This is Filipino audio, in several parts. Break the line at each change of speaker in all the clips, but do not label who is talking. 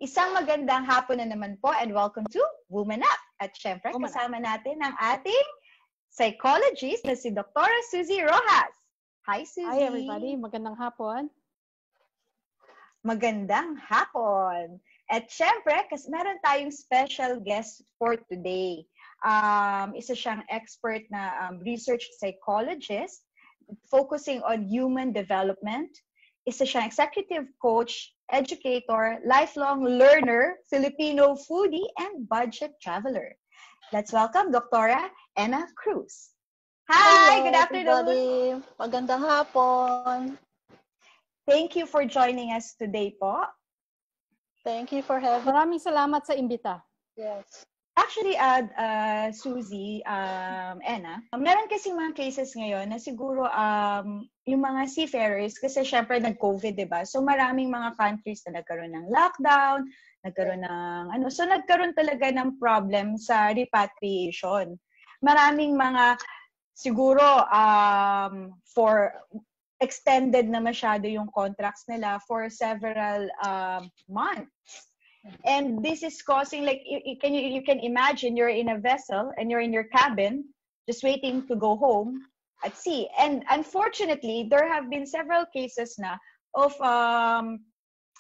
Isang magandang hapon na naman po and welcome to Woman Up. At syempre, kasama natin ang ating psychologist na si Dr. Suzy Rojas. Hi, Suzy!
Hi, everybody. Magandang hapon.
Magandang hapon. At syempre, kasi meron tayong special guest for today. Isa siyang expert na research psychologist focusing on human development. Isa siyang executive coach, educator, lifelong learner, Filipino foodie, and budget traveler. Let's welcome Dr. Anna Cruz. Hi!
Hello,
good afternoon!
Everybody. Magandang hapon.
Thank you for joining us today po.
Thank you for having
Maraming salamat sa imbita.
Yes.
Actually, Suzy, Anna, meron kasi mga cases ngayon na siguro yung mga seafarers, kasi syempre nag-COVID, diba? So maraming mga countries na nagkaroon ng lockdown, nagkaroon ng so nagkaroon talaga ng problem sa repatriation. Maraming mga siguro for extended na masyado yung contracts nila for several months. And this is causing, like, you can imagine you're in a vessel and you're in your cabin just waiting to go home at sea. And unfortunately, there have been several cases na of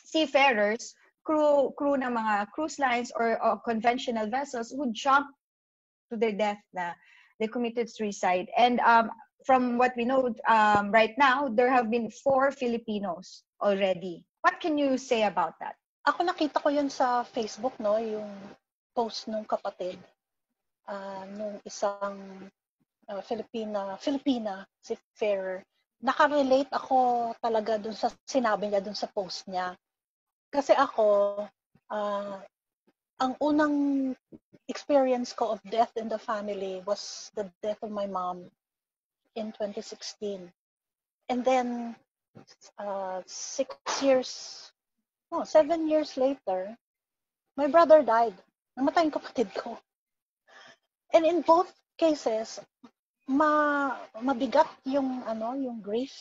seafarers, crew ng mga cruise lines or conventional vessels who jumped to their death na they committed suicide. And from what we know right now, there have been 4 Filipinos already. What can you say about that?
Ako nakita ko yun sa Facebook, no, yung post nung kapatid nung isang Filipina seafarer. Nakarelate ako talaga dun sa sinabi niya dun sa post niya. Kasi ako, ang unang experience ko of death in the family was the death of my mom in 2016. And then 7 years later, my brother died. Namatay yung kapatid ko. And in both cases, mabigat yung grief,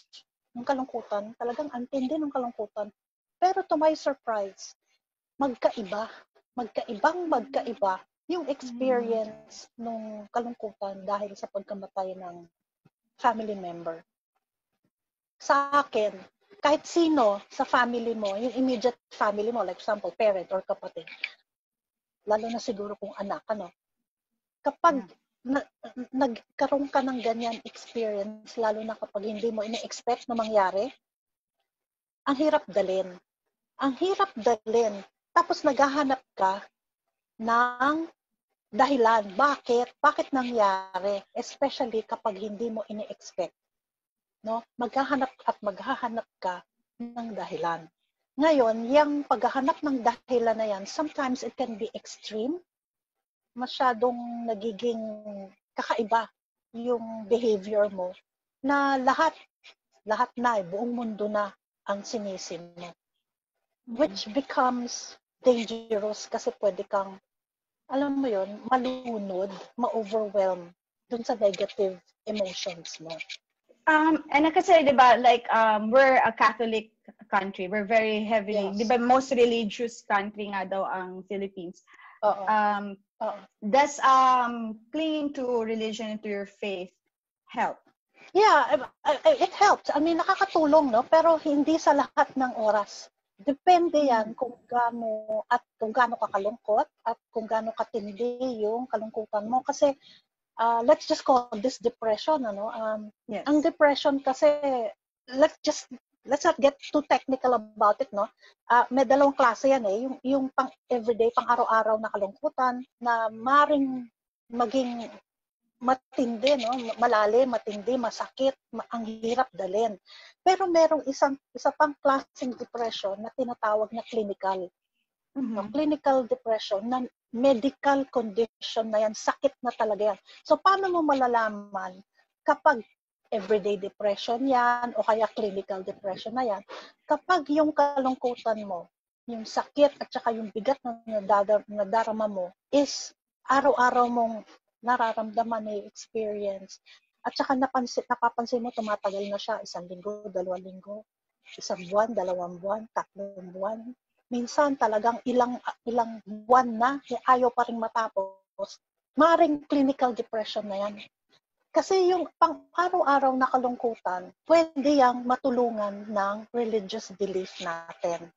yung kalungkutan. Talagang antindi ng kalungkutan. Pero to my surprise, magkaiba yung experience nung kalungkutan dahil sa pagkamatay ng family member. Sa akin, kahit sino sa family mo, yung immediate family mo, like example, parent or kapatid, lalo na siguro kung anak, kapag nagkaroon ka ng ganyan experience, lalo na kapag hindi mo ina-expect na mangyari, ang hirap dalhin. Tapos naghahanap ka ng dahilan. Bakit nangyari? Especially kapag hindi mo ina-expect. No? Maghahanap ka ng dahilan. Ngayon, yung paghahanap ng dahilan na yan, sometimes it can be extreme. Masyadong nagiging kakaiba yung behavior mo na lahat na, buong mundo na ang sinisin mo. Which becomes dangerous kasi pwede kang, alam mo yun, malunod, ma-overwhelm dun sa negative emotions mo.
And kasi, diba, like, we're a Catholic country. We're very heavily,
Yes.
diba, most religious country nga daw ang Philippines. Does clinging to religion and to your faith help?
Yeah, it helps. I mean, nakakatulong, no? Pero hindi sa lahat ng oras. Depende yan kung gaano ka kalungkot at kung gaano katindi yung kalungkutan mo. Kasi let's just call this depression,
Yes.
Ang depression kasi, let's not get too technical about it, no? May dalawang klase yan, yung pang everyday, pang araw-araw na kalungkutan na maring maging matindi, no? Malalim, matindi, masakit, ang hirap dalhin. Pero merong isa pang klaseng depression na tinatawag na clinical. No? Clinical depression na medical condition na yan, sakit na talaga yan. So, paano mo malalaman kapag everyday depression yan o kaya clinical depression na yan? Kapag yung kalungkutan mo, yung sakit at saka yung bigat na nadarama mo is araw-araw mong nararamdaman na experience. At saka napapansin mo, tumatagal na siya 1 linggo, 2 linggo, 1 buwan, 2 buwan, 3 buwan. minsan talagang ilang buwan na, ayaw pa rin matapos, maring clinical depression na yan. Kasi yung pang-araw-araw na kalungkutan, pwede yang matulungan ng religious belief natin.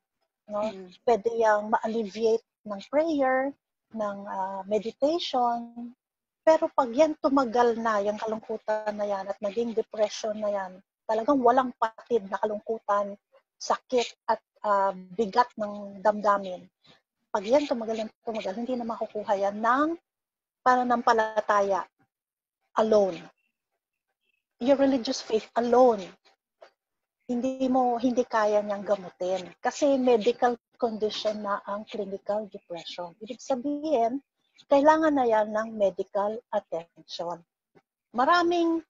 No? Pwede yang ma-alleviate ng prayer, ng meditation. Pero pag yan tumagal na, yung kalungkutan na yan at naging depression na yan, talagang walang patid na kalungkutan, sakit at bigat ng damdamin. Pag yan tumagal, hindi na makukuha yan ng pananampalataya alone. Your religious faith alone, hindi kaya niyang gamutin. Kasi medical condition na ang clinical depression. Ibig sabihin, kailangan na yan ng medical attention. Maraming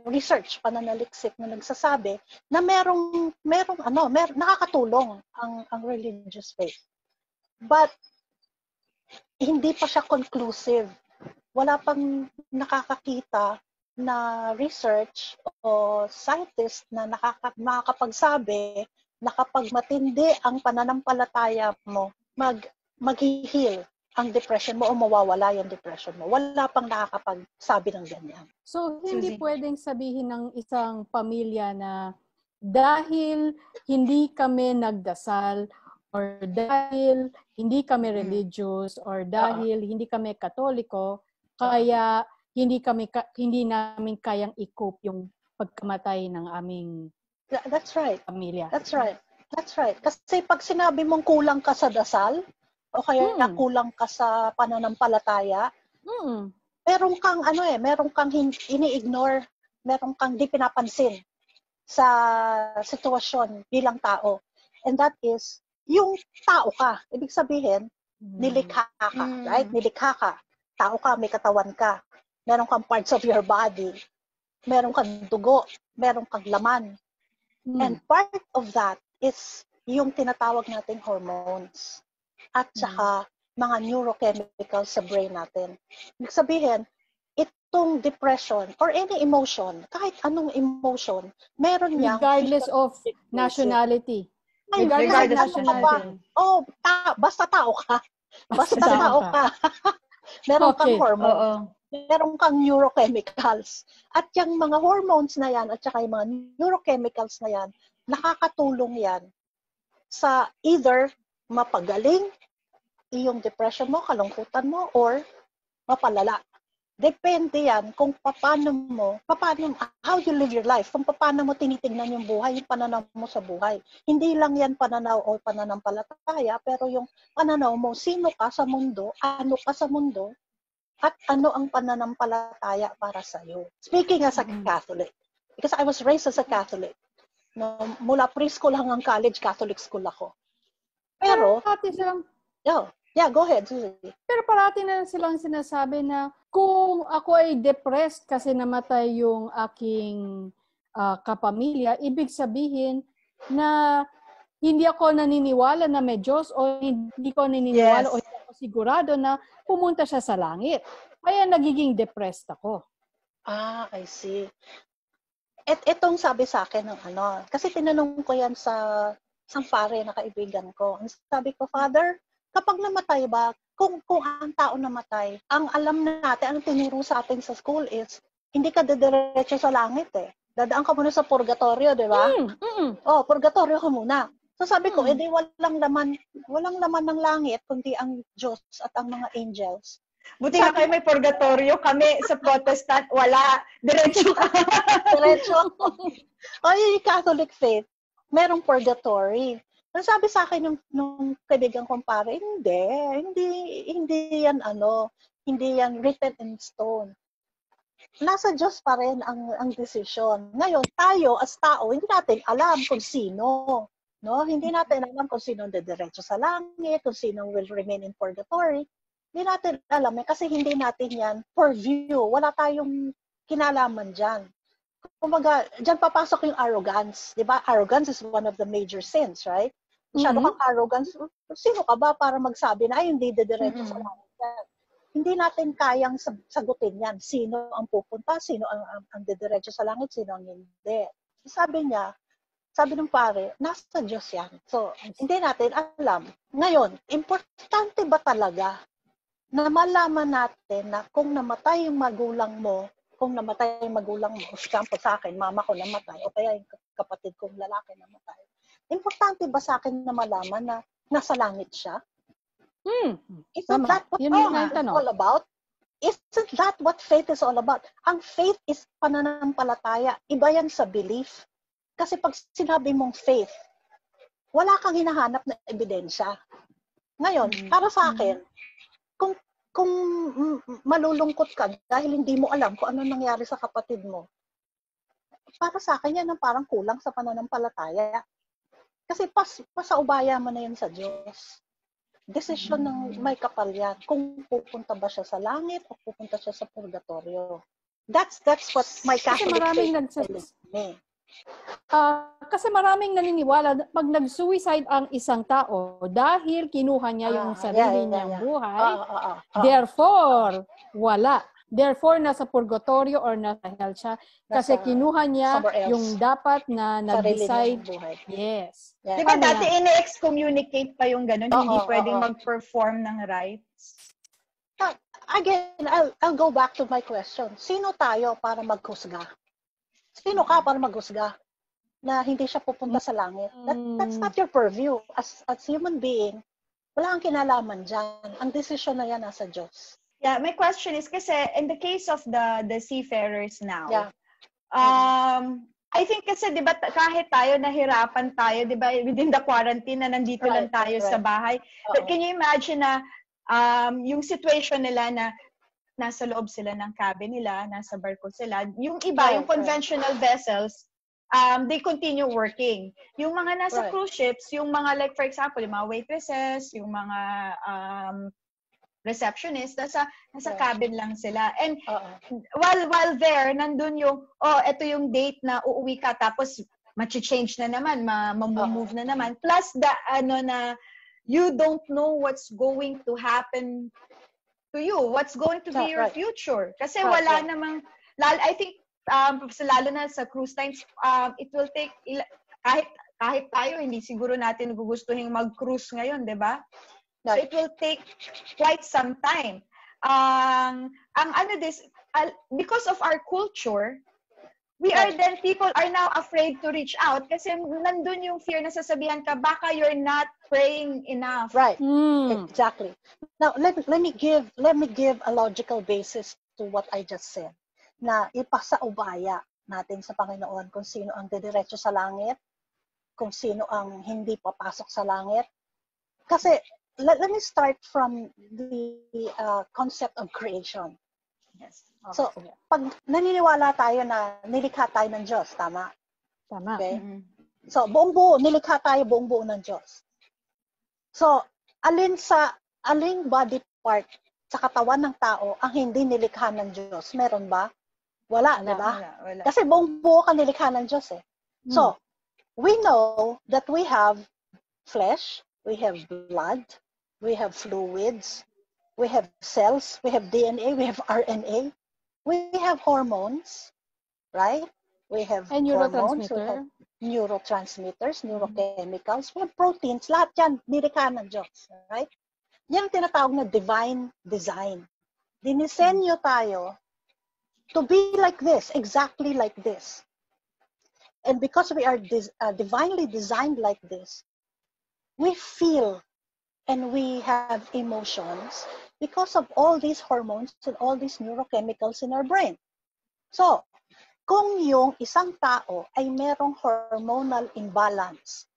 research, pananaliksik na nagsasabi na nakakatulong ang religious faith. But, hindi pa siya conclusive. Wala pang nakakakita na research o scientist na makakapagsabi na kapag matindi ang pananampalataya mo, mag-heal ang depression mo o mawawala yung depression mo. Wala pang nakakapagsabi ng ganyan.
So, hindi pwedeng sabihin ng isang pamilya na dahil hindi kami nagdasal or dahil hindi kami religious or dahil hindi kami Katoliko, kaya hindi namin kayang i-cope yung pagkamatay ng aming
That's right.
pamilya.
That's right. Kasi pag sinabi mong kulang ka sa dasal o kaya kulang ka sa pananampalataya, meron kang ini-ignore, meron kang di pinapansin sa sitwasyon bilang tao. And that is, yung tao ka. Ibig sabihin, nilikha ka, right? Nilikha ka. Tao ka, may katawan ka. Meron kang parts of your body. Meron kang dugo. Meron kang laman. And part of that is yung tinatawag nating hormones. At saka mga neurochemicals sa brain natin. Ibig sabihin, itong depression or any emotion, kahit anong emotion, meron niyang
regardless of nationality.
Regardless of nationality. Basta tao ka. Basta tao ka. Meron kang hormones. Meron kang neurochemicals. At yung mga hormones na yan, at saka yung mga neurochemicals na yan, nakakatulong yan sa either mapagaling iyong depression mo, kalungkutan mo, or mapalala. Depende yan kung how you live your life, kung paano mo tinitingnan yung buhay, yung pananaw mo sa buhay. Hindi lang yan pananaw o pananampalataya, pero yung pananaw mo, sino ka sa mundo, ano ka sa mundo, at ano ang pananampalataya para sa iyo. Speaking as a Catholic, because I was raised as a Catholic, no, mula preschool hanggang college, Catholic school ako. Pero, go ahead, Susie.
Pero parati na silang sinasabi na kung ako ay depressed kasi namatay yung aking kapamilya, ibig sabihin na hindi ako naniniwala na may Diyos o hindi ko naniniwala o hindi ako sigurado na pumunta siya sa langit. Kaya nagiging depressed ako.
I see. Itong sabi sa akin ng kasi tinanong ko yan sa isang pare na kaibigan ko. Sabi ko, Father, kapag namatay ba, kung ang tao namatay, ang alam natin, ang tinuro sa atin sa school is, hindi ka dediretso sa langit Dadaan ka muna sa purgatorio, di ba? Purgatorio ka muna. So sabi ko, edi walang laman ng langit, kundi ang Diyos at ang mga angels.
Buti nga kayo may purgatorio, kami sa Protestant, wala. Diretso ka.
Diretso. Yung Catholic faith, merong purgatory. Ang sabi sa akin nung kaibigan kong pare, hindi yan written in stone. Nasa Diyos pa rin ang desisyon. Ngayon, tayo as tao, hindi natin alam kung sino. No? Hindi natin alam kung sino dediretso sa langit, kung sino will remain in purgatory. Hindi natin alam kasi hindi natin yan purview. Wala tayong kinalaman dyan. Kumbaga, dyan papasok yung arrogance. Di ba? Arrogance is one of the major sins, right? Masyado kang arrogance. Sino ka ba para magsabi na, hindi dediretso sa langit yan? Hindi natin kayang sagutin yan. Sino ang pupunta? Sino ang dediretso sa langit? Sino ang hindi? Sabi niya, sabi ng pare, nasa Diyos yan. So, hindi natin alam. Ngayon, importante ba talaga na malaman natin na kung namatay yung magulang mo, example sa akin, mama ko namatay, o kaya yung kapatid kong lalaki namatay, importante ba sa akin na malaman na nasa langit siya? Isn't that what faith is all about? Isn't that what faith is all about? Ang faith is pananampalataya. Iba yan sa belief. Kasi pag sinabi mong faith, wala kang hinahanap na ebidensya. Ngayon, para sa akin, kung malulungkot ka dahil hindi mo alam kung ano nangyari sa kapatid mo, para sa akin yan ang parang kulang sa pananampalataya. Kasi pasaubaya mo na yan sa Diyos. Desisyon ng may kapal yan. Kung pupunta ba siya sa langit o pupunta siya sa purgatorio. That's what my Catholic faith tells me.
Kasi maraming naniniwala pag nag-suicide ang isang tao dahil kinuha niya yung sarili niyang buhay, therefore, wala. Therefore, nasa purgatorio or nasa hell siya kasi kinuha niya yung dapat na nag-decide. Yes.
Yeah. Diba dati ine-excommunicate pa yung ganun, hindi pwedeng mag-perform ng rites?
Again, I'll go back to my question. Sino tayo para maghusga? Sino ka para maghusga na hindi siya pupunta sa langit? That's not your purview. As human being, wala kang kinalaman dyan. Ang desisyon na yan nasa Diyos.
Yeah, my question is kasi in the case of the seafarers now, I think kasi 'di ba kahit tayo nahirapan tayo, 'di ba, within the quarantine na nandito lang tayo sa bahay. But can you imagine na yung situation nila na nasa loob sila ng cabin nila, nasa barko sila. Yung iba, yung conventional vessels, they continue working. Yung mga nasa cruise ships, yung mga like for example, yung mga waitresses, yung mga receptionist, nasa cabin lang sila. And while there, nandun yung, eto yung date na uuwi ka, tapos change na naman, move na naman. Plus, na you don't know what's going to happen to you, what's going to be your future. Kasi wala namang, I think, lalo na sa cruise lines, it will take, kahit tayo, hindi siguro natin gugustuhin mag-cruise ngayon, di ba? So it will take quite some time. Because of our culture, people are now afraid to reach out kasi nandun yung fear na sasabihan ka, baka you're not praying enough.
Right. Exactly. Now, let me give a logical basis to what I just said. Na ipasaubaya natin sa Panginoon kung sino ang didiretso sa langit, kung sino ang hindi papasok sa langit. Kasi, let me start from the concept of creation.
Yes.
So, pag naniniwala tayo na nilikha tayo ng Diyos, tama?
Tama.
Okay? So, nilikha tayo buong-buo ng Diyos. So, aling body part sa katawan ng tao ang hindi nilikha ng Diyos? Meron ba? Wala, di ba?
Wala.
Kasi buong-buo ka nilikha ng Diyos eh. So, we know that we have flesh, we have blood, we have fluids, we have cells, we have DNA, we have RNA, we have hormones, right? We have hormones, we have neurotransmitters, neurochemicals, we have proteins, lahat yan, nilikha ng Diyos, right? Yan tinatawag na divine design. Dinisenyo tayo to be like this, exactly like this. And because we are divinely designed like this, we feel and we have emotions because of all these hormones and all these neurochemicals in our brain. So, kung yung isang tao ay merong hormonal imbalance,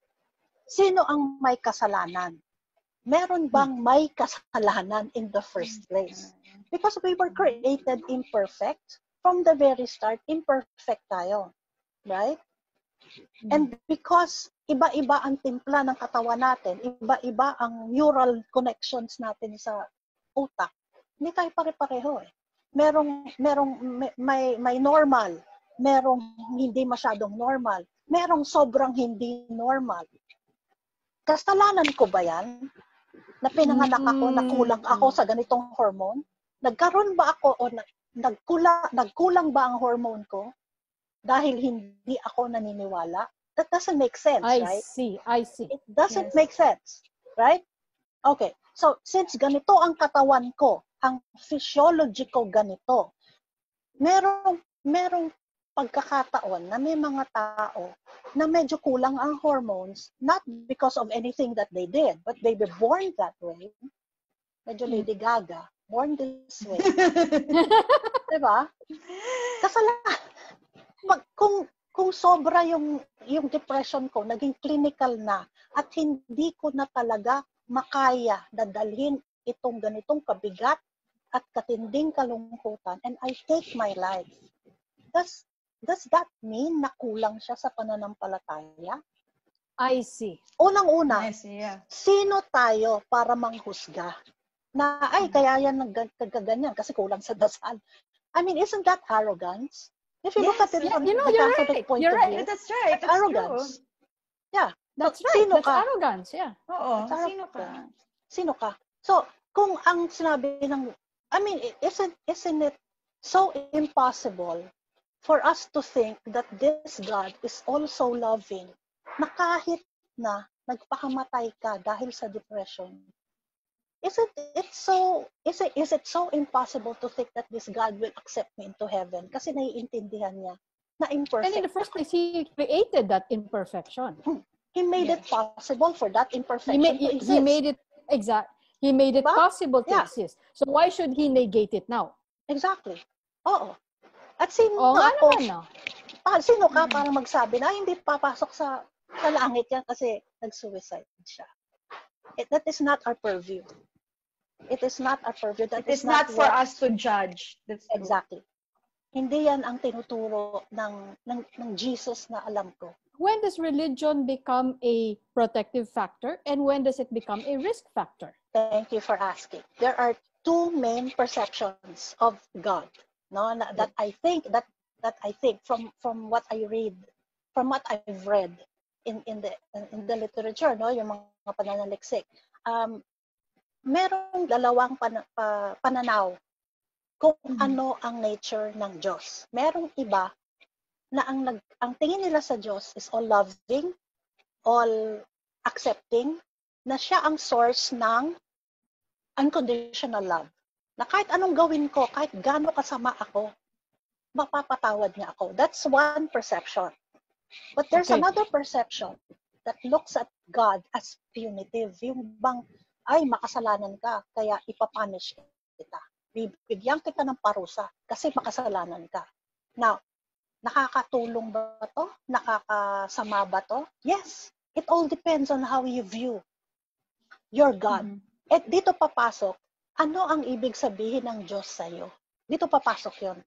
sino ang may kasalanan? Meron bang may kasalanan in the first place? Because we were created imperfect. From the very start, imperfect tayo. Right? And because iba-iba ang timpla ng katawan natin, iba-iba ang neural connections natin sa utak, hindi tayo pare-pareho eh. May normal, merong hindi masyadong normal, merong sobrang hindi normal. Kasalanan ko ba yan? Na pinanganak ako, na kulang ako sa ganitong hormone? Nagkaroon ba ako o nagkulang ba ang hormone ko? Dahil hindi ako naniniwala That doesn't make sense, right?
I see.
It doesn't
Yes.
make sense, right? Okay. So, since ganito ang katawan ko, ang physiology ko ganito, merong pagkakataon na may mga tao na medyo kulang ang hormones, not because of anything that they did, but they were born that way. Medyo Lady Gaga, born this way. Diba? Kasalanan. Kung sobra yung depression ko, naging clinical na, at hindi ko na talaga makaya dadalhin itong ganitong kabigat at katinding kalungkutan, and I take my life. Does that mean na kulang siya sa pananampalataya?
I see.
Unang-una,
Yes, yeah.
sino tayo para manghusga? Na, ay, kaya yan nagkaganyan kasi kulang sa dasal. I mean, isn't that arrogance? If you look at it from the Catholic point
You're
of
right.
view,
That's right.
that's arrogance. Yeah.
That's
So,
right.
sino
That's
ka?
arrogance, yeah.
Oo,
That's
sino ka?
Sino ka? So, kung ang sinabi ng, I mean, isn't it so impossible for us to think that this God is also loving, na kahit na nagpakamatay ka dahil sa depression, is it so impossible to think that this God will accept me into heaven kasi naiintindihan niya na imperfect.
And in the first place, He created that imperfection.
He made it possible for that imperfection to exist.
He made it
Diba?
possible to exist. So why should He negate it now?
Exactly. Oo. At sino
nga
ako?
naman, no?
Sino ka para magsabi na hindi papasok sa langit yan kasi nag-suicide siya? That is not our purview. It is not our purview.
It is not for us to judge. That's true.
Exactly. Hindi yan ang tinuturo ng Jesus na alam ko.
When does religion become a protective factor and when does it become a risk factor?
Thank you for asking. There are two main perceptions of God, no, that I think from what I read, from what I've read in the literature, no, yung mga pananaliksik. Merong dalawang pananaw kung ano ang nature ng Diyos. Merong iba na ang tingin nila sa Diyos is all loving, all accepting, na siya ang source ng unconditional love. Na kahit anong gawin ko, kahit gaano kasama ako, mapapatawad niya ako. That's one perception. But there's another perception that looks at God as punitive. Yung bang, ay, makasalanan ka, kaya ipapunish kita. Bibigyan kita ng parusa kasi makasalanan ka. Now, nakakatulong ba to? Nakakasama ba to? Yes. It all depends on how you view your God. At dito papasok, ano ang ibig sabihin ng Diyos sa'yo? Dito papasok yon.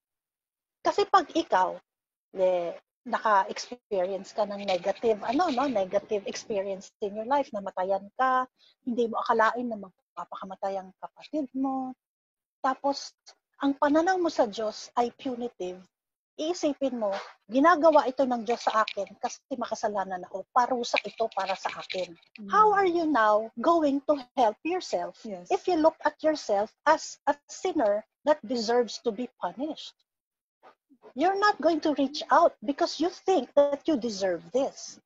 Kasi pag ikaw, naka-experience ka ng negative experience in your life, namatayan ka, hindi mo akalain na magpapakamatay ang kapatid mo, tapos ang pananaw mo sa Diyos ay punitive, iisipin mo, ginagawa ito ng Diyos sa akin kasi makasalanan ako, parusa ito para sa akin. How are you now going to help yourself if you look at yourself as a sinner that deserves to be punished? You're not going to reach out because you think that you deserve this.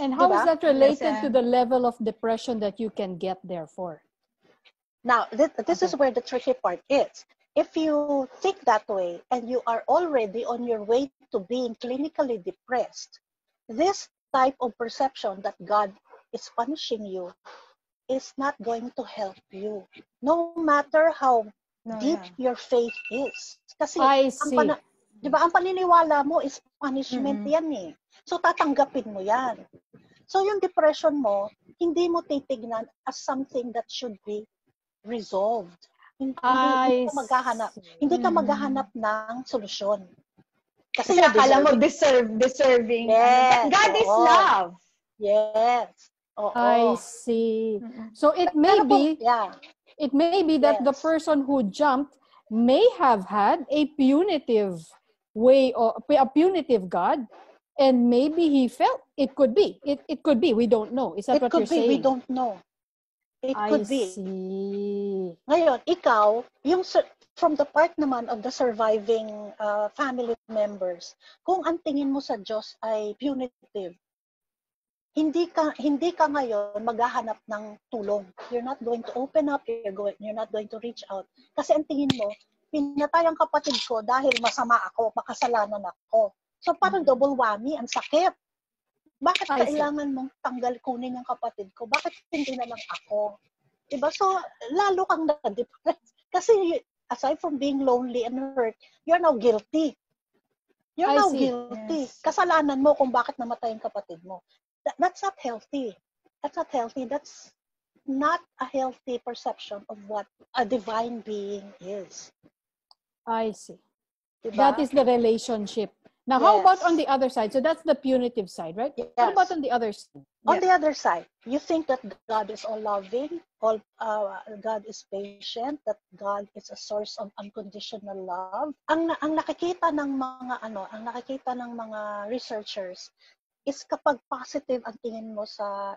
And how is that related to the level of depression that you can get therefore?
Now, this is where the tricky part is. If you think that way and you are already on your way to being clinically depressed, this type of perception that God is punishing you is not going to help you, no matter how deep your faith is. Kasi diba, ang paniniwala mo is punishment yan eh. So tatanggapin mo yan. So yung depression mo, hindi mo titignan as something that should be resolved. Hindi ka maghahanap ng solusyon.
Kasi akala mo deserving.
Yes.
God is love.
Yes.
I see. So it may be that the person who jumped may have had a punitive way or a punitive God, and maybe he felt it could be. It could be. We don't know. Is that what you're saying?
We don't know. It could be.
I see.
Ngayon, ikaw, from the part naman of the surviving family members, kung ang tingin mo sa Diyos ay punitive, hindi ka ngayon maghahanap ng tulong. You're not going to open up, you're not going to reach out. Kasi ang tingin mo, pinatay ang kapatid ko dahil masama ako, makasalanan ako. So parang double whammy, ang sakit. Bakit kailangan mong kunin yung kapatid ko? Bakit hindi na lang ako? Diba? So, lalo kang na-depress. Kasi aside from being lonely and hurt, you're now guilty. You're now guilty. Yes. Kasalanan mo kung bakit namatay yung kapatid mo. That's not healthy. That's not healthy. That's not a healthy perception of what a divine being is.
I see.
Diba?
That is the relationship. Now, how about on the other side? So that's the punitive side, right? Yes. What about on the other side?
On the other side, you think that God is all loving, God is patient, that God is a source of unconditional love. Ang nakikita ng mga researchers is kapag positive ang tingin mo sa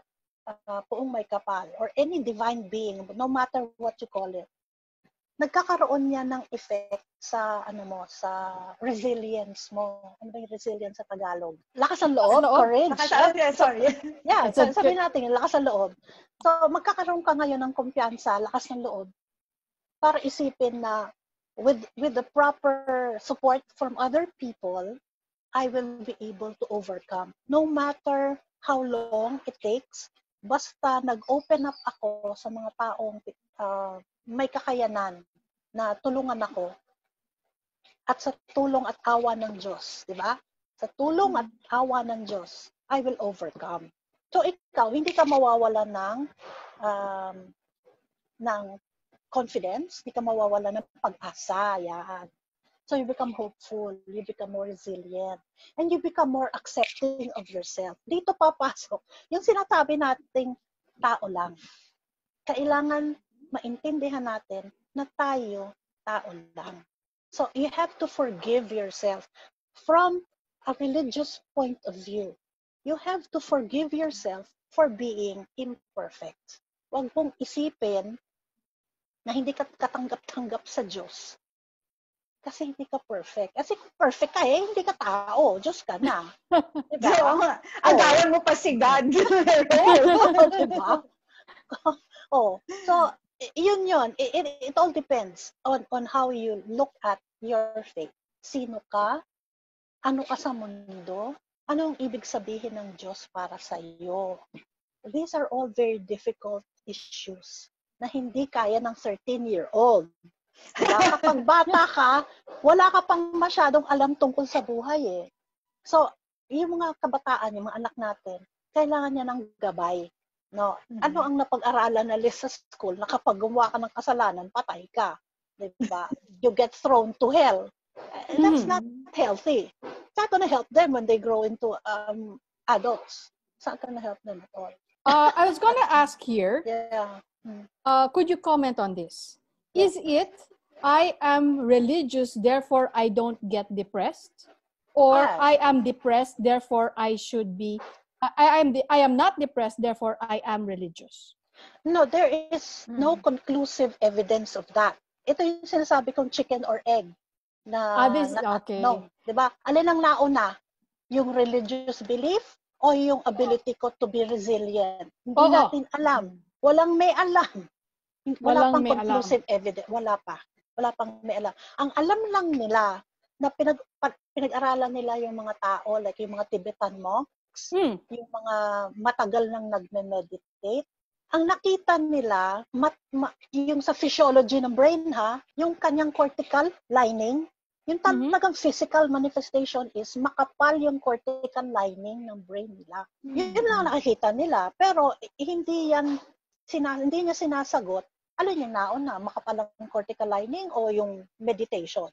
Poong May Kapal or any divine being, no matter what you call it, nagkakaroon niya ng effect sa sa resilience mo. Ano ba yung resilience sa Tagalog? Lakas ng loob, courage.
Sorry.
Yeah, sabi natin, lakas ng loob. So magkakaroon ka ngayon ng kumpiyansa, lakas ng loob para isipin na with the proper support from other people, I will be able to overcome. No matter how long it takes, basta nag-open up ako sa mga taong may kakayanan na tulungan ako at sa tulong at awa ng Diyos, di ba? Sa tulong at awa ng Diyos, I will overcome. So ikaw, hindi ka mawawala ng confidence, hindi ka mawawala ng pag-asa, yan. So you become hopeful, you become more resilient, and you become more accepting of yourself. Dito papasok yung sinasabi nating tao lang. Kailangan maintindihan natin na tayo tao lang. So you have to forgive yourself from a religious point of view. You have to forgive yourself for being imperfect. Huwag mong isipin na hindi ka katanggap-tanggap sa Diyos. Kasi hindi ka perfect. Kasi kung perfect ka hindi ka tao. Diyos ka na. Diba?
Agawan mo pa si God.
Diba? So, yun. It all depends on how you look at your faith. Sino ka? Ano ka sa mundo? Ano ang ibig sabihin ng Diyos para sa iyo? These are all very difficult issues na hindi kaya ng 13-year-old. Diba? Kapag bata ka, wala ka pang masyadong alam tungkol sa buhay So, yung mga kabataan, yung mga anak natin, kailangan niya ng gabay. No? Ano ang napag-aralan na list sa school na kapag gumawa ka ng kasalanan, patay ka. Diba? You get thrown to hell. That's not healthy. It's not gonna help them when they grow into adults. It's not gonna help them at all.
I was gonna ask here, could you comment on this? Is it, I am religious, therefore I don't get depressed? Or I am depressed, therefore I should be, I am not depressed, therefore I am religious?
No, there is no conclusive evidence of that. Ito yung sinasabi kong chicken or egg.
Okay.
No, diba? Alin ang nauna? Yung religious belief o yung ability ko to be resilient? Hindi natin alam. Walang may alam. Wala pang conclusive evidence. Wala pang may alam. Ang alam lang nila na pinag-aralan nila yung mga tao, like yung mga Tibetan monks, yung mga matagal nang nagme-meditate, ang nakita nila, yung sa physiology ng brain yung kanyang cortical lining, yung talagang physical manifestation is makapal yung cortical lining ng brain nila. Yun lang nakikita nila. Pero hindi niya sinasagot alin yung nauna, makapalang cortical lining o yung meditation.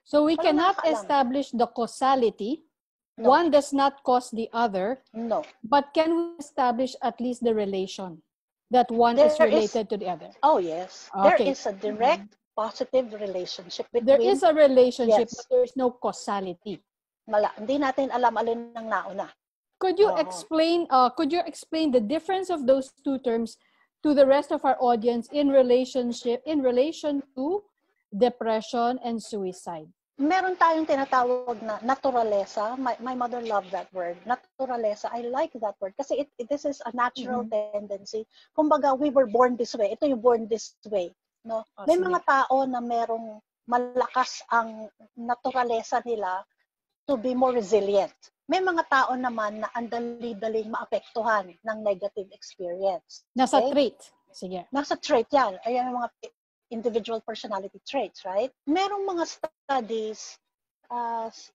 So we cannot establish the causality. No. One does not cause the other.
No.
But can we establish at least the relation that one is related to the other?
Oh, yes. Okay. There is a direct positive relationship between...
There is a relationship, but there is no causality.
Hindi natin alam alin ang nauna.
Could you explain the difference of those two terms to the rest of our audience in relation to depression and suicide?
meron tayong tinatawag na naturalesa. My mother loved that word. Naturalesa. I like that word kasi this is a natural tendency. Kumbaga, we were born this way. Ito yung born this way. No? May mga tao na merong malakas ang naturalesa nila to be more resilient. May mga tao naman na ang dali-daling maapektuhan ng negative experience.
Nasa trait. Sige.
Nasa trait yan. Ayan yung mga individual personality traits, right? Merong mga studies,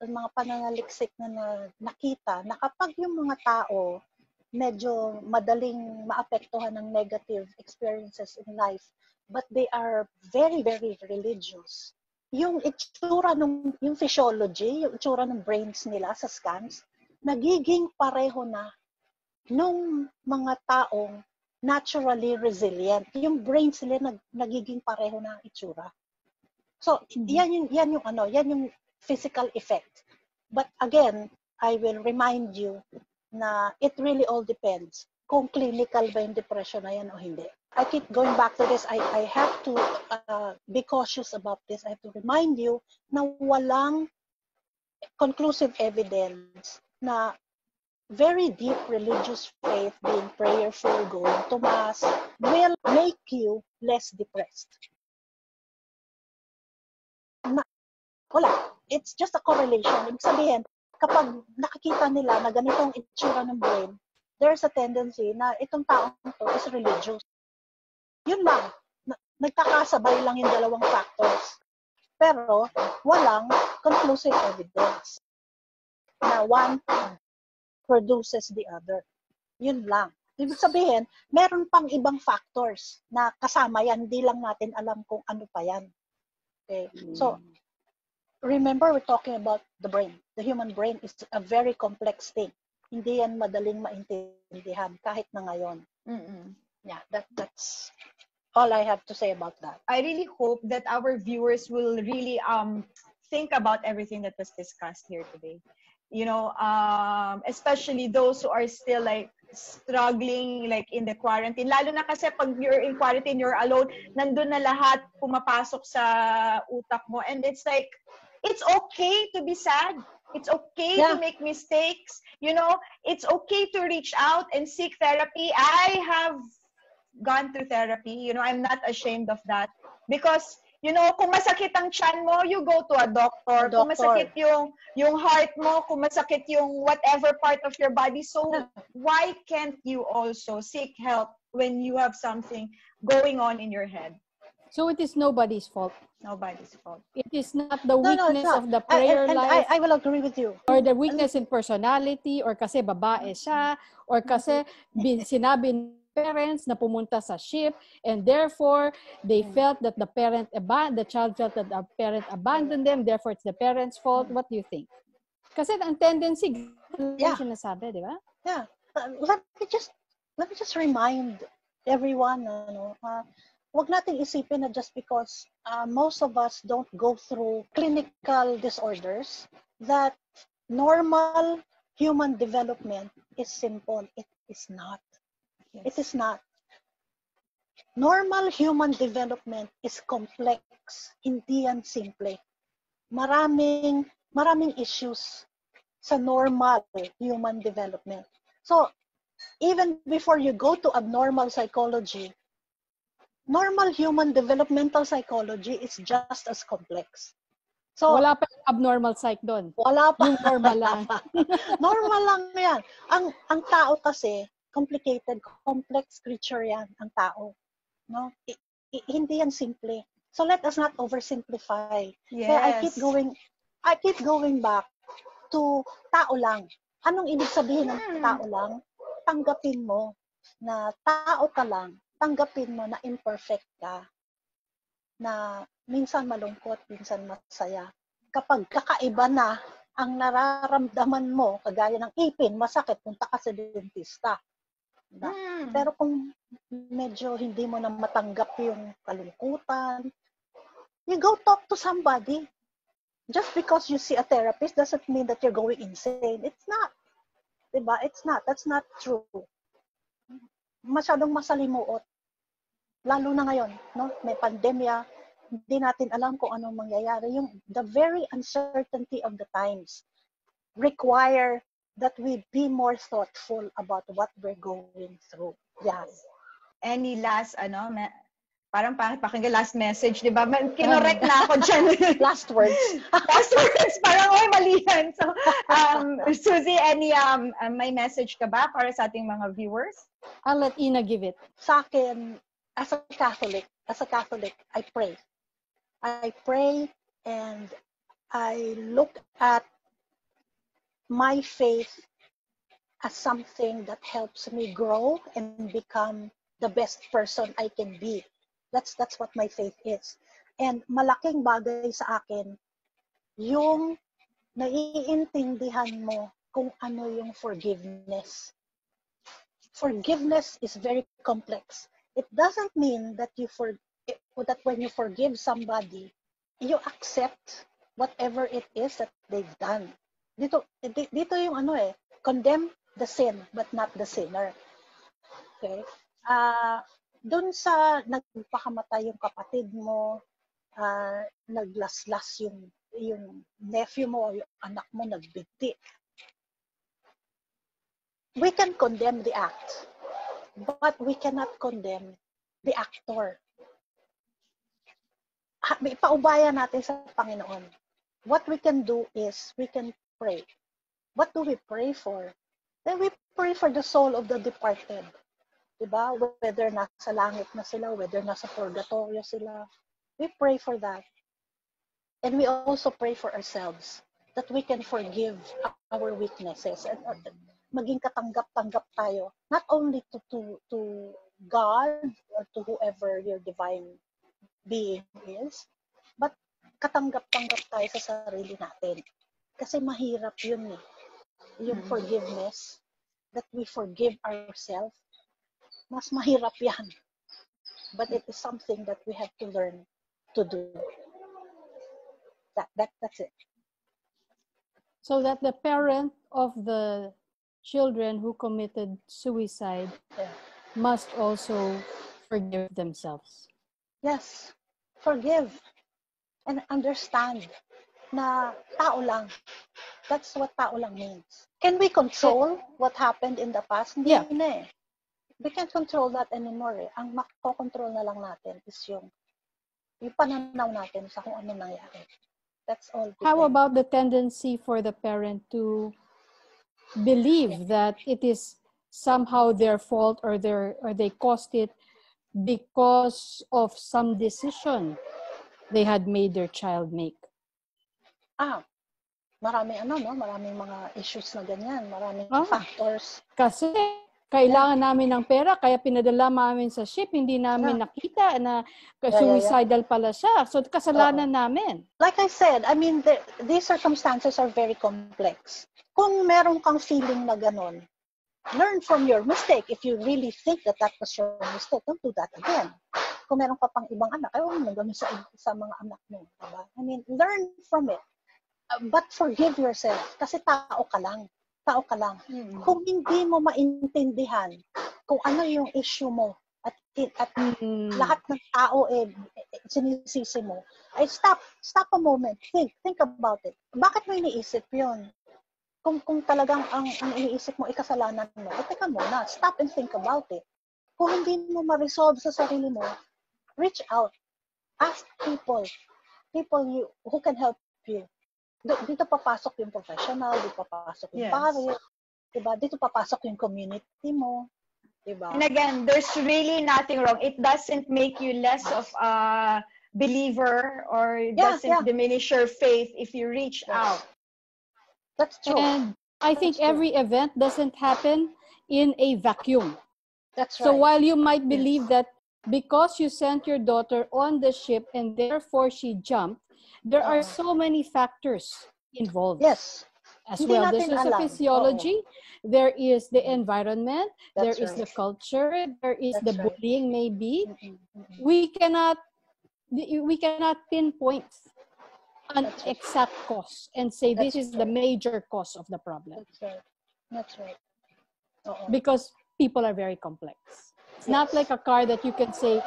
mga pananaliksik na nakita na kapag yung mga tao medyo madaling maapektuhan ng negative experiences in life, but they are very, very religious. Yung itsura yung physiology, yung itsura ng brains nila sa scans, nagiging pareho na nung mga taong naturally resilient. Yung brains nila nagiging pareho na itsura. So, yan yung physical effect. But again, I will remind you na it really all depends kung clinical ba yung depression na yan o hindi. I keep going back to this. I have to be cautious about this. I have to remind you na walang conclusive evidence na very deep religious faith, being prayerful, going to mass, will make you less depressed. Wala. It's just a correlation. Ibig sabihin, kapag nakikita nila na ganitong itsura ng brain, there's a tendency na itong taong to is religious. Yun lang. Nagkakasabay lang yung dalawang factors. Pero, walang conclusive evidence na one produces the other. Yun lang. Ibig sabihin, meron pang ibang factors na kasama yan, hindi lang natin alam kung ano pa yan. Okay? So, remember we're talking about the brain. The human brain is a very complex thing. Hindi yan madaling maintindihan kahit na ngayon. Yeah, that's all I have to say about that.
I really hope that our viewers will really think about everything that was discussed here today. You know, especially those who are still like struggling like in the quarantine. Lalo na kasi pag you're in quarantine, you're alone, nandun na lahat pumapasok sa utak mo. And it's like, it's okay to be sad. It's okay to make mistakes. You know, it's okay to reach out and seek therapy. I have gone through therapy. You know, I'm not ashamed of that. Because you know, kung masakit ang tiyan mo, you go to a doctor. Kung masakit yung heart mo, kung masakit yung whatever part of your body. So, why can't you also seek help when you have something going on in your head?
So, it is nobody's fault.
Nobody's fault.
It is not the weakness of the prayer life.
I will agree with you.
Or the weakness in personality, or kasi babae siya, or kasi sinabi parents na pumunta sa ship, and therefore they felt that the child felt that the parent abandoned them, therefore it's the parent's fault. What do you think? Kasi ang tendency sinasabi, di ba?
Yeah. Let me just remind everyone, wag nating isipin na just because most of us don't go through clinical disorders, that normal human development is simple. It is not. Yes. It is not. Normal human development is complex. Hindi yan simple. Maraming issues sa normal human development. So, even before you go to abnormal psychology, normal human developmental psychology is just as complex. So,
wala pa yung abnormal psych doon.
Wala pa.
Yung normal lang.
Normal lang yan. Ang tao kasi, complicated, complex creature yan, ang tao. No? Hindi yan simple. So let us not oversimplify.
Yes.
Kaya I keep going back to tao lang. Anong ibig sabihin ng tao lang? Tanggapin mo na tao ka lang. Tanggapin mo na imperfect ka. Na minsan malungkot, minsan masaya. Kapag kakaiba na ang nararamdaman mo, kagaya ng ipin, masakit, punta ka sa dentista. Pero kung medyo hindi mo na matanggap yung kalungkutan, you go talk to somebody. Just because you see a therapist doesn't mean that you're going insane. It's not. Diba? It's not. That's not true. Masyadong masalimuot. Lalo na ngayon, no? May pandemya, di natin alam kung anong mangyayari. The very uncertainty of the times require that we be more thoughtful about what we're going through. Yes.
Any last, parang pakinggan last message, di ba? Kinorek na ako dyan.
Last words.
Last words, parang, mali yan. So, Susie, may message ka ba para sa ating mga viewers?
I'll let Ina give it.
Sa akin, as a Catholic, I pray. I pray and I look at my faith as something that helps me grow and become the best person I can be. That's what my faith is. And malaking bagay sa akin yung naiintindihan mo kung ano yung forgiveness. Forgiveness is very complex. It doesn't mean that that when you forgive somebody, you accept whatever it is that they've done. Dito yung condemn the sin but not the sinner. Okay? Doon sa nagpakamatay yung kapatid mo, naglaslas yung nephew mo o yung anak mo nagbigti. We can condemn the act, but we cannot condemn the actor. Ipaubaya natin sa Panginoon. What we can do is we can pray. What do we pray for? Then we pray for the soul of the departed. Diba? Whether nasa langit na sila, whether nasa purgatorio sila. We pray for that. And we also pray for ourselves that we can forgive our weaknesses and maging katanggap-tanggap tayo, not only to God or to whoever your divine being is, but katanggap-tanggap tayo sa sarili natin. Kasi mahirap yun yung forgiveness, that we forgive ourselves. Mas mahirap yan. But it is something that we have to learn to do. That's it.
So that the parent of the children who committed suicide must also forgive themselves.
Yes. Forgive. And understand na tao lang. That's what tao lang means. Can we control what happened in the past? Hindi na eh. We can't control that anymore eh. Ang makokontrol na lang natin is yung pananaw natin sa kung ano nangyari. That's all.
How about the tendency for the parent to believe that it is somehow their fault or they caused it because of some decision they had made their child make?
Maraming mga issues na ganyan, maraming factors.
Kasi kailangan namin ng pera, kaya pinadala namin sa ship, hindi namin nakita na suicidal pala siya. So, kasalanan namin.
Like I said, I mean, these circumstances are very complex. Kung meron kang feeling na ganon, learn from your mistake. If you really think that was your mistake, don't do that again. Kung meron ka pang ibang anak, ayaw mo gano'n sa mga anak mo. Diba? I mean, learn from it. But forgive yourself. Kasi tao ka lang. Kung hindi mo maintindihan kung ano yung issue mo at lahat ng tao sinisisi mo, ay stop a moment, think about it. Bakit mo iniisip yun? Kung talagang ang iniisip mo kasalanan mo, teka muna, stop and think about it. Kung hindi mo ma-resolve sa sarili mo, reach out, ask people who can help you. Dito papasok yung professional, dito papasok yung pare, diba? Dito papasok yung community mo, diba?
And again, there's really nothing wrong. It doesn't make you less of a believer or doesn't diminish your faith if you reach out.
That's true.
And I think every event doesn't happen in a vacuum.
That's right.
So while you might believe that because you sent your daughter on the ship and therefore she jumped, there are so many factors involved.
Yes.
As well. This is the physiology, there is the environment, there is the culture, there is the bullying maybe. We cannot pinpoint an exact cause and say this is the major cause of the problem.
That's right.
Because people are very complex. It's not like a car that you can say,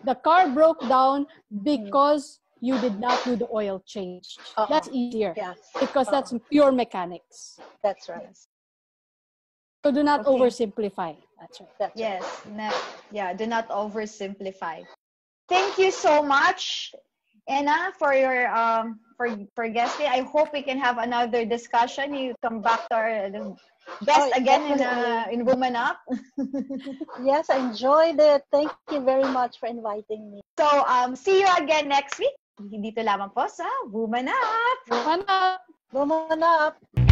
The car broke down because you did not do the oil change. That's easier
Yes.
because that's pure mechanics.
That's right.
So do not
Okay.
oversimplify. That's right.
That's
Yes.
right.
Do not oversimplify. Thank you so much, Anna, for your for guesting. I hope we can have another discussion. You come back to our guest again in Woman Up.
Yes, I enjoyed it. Thank you very much for inviting me.
So, see you again next week. Dito lamang po sa Woman Up.
Woman up!
Woman up!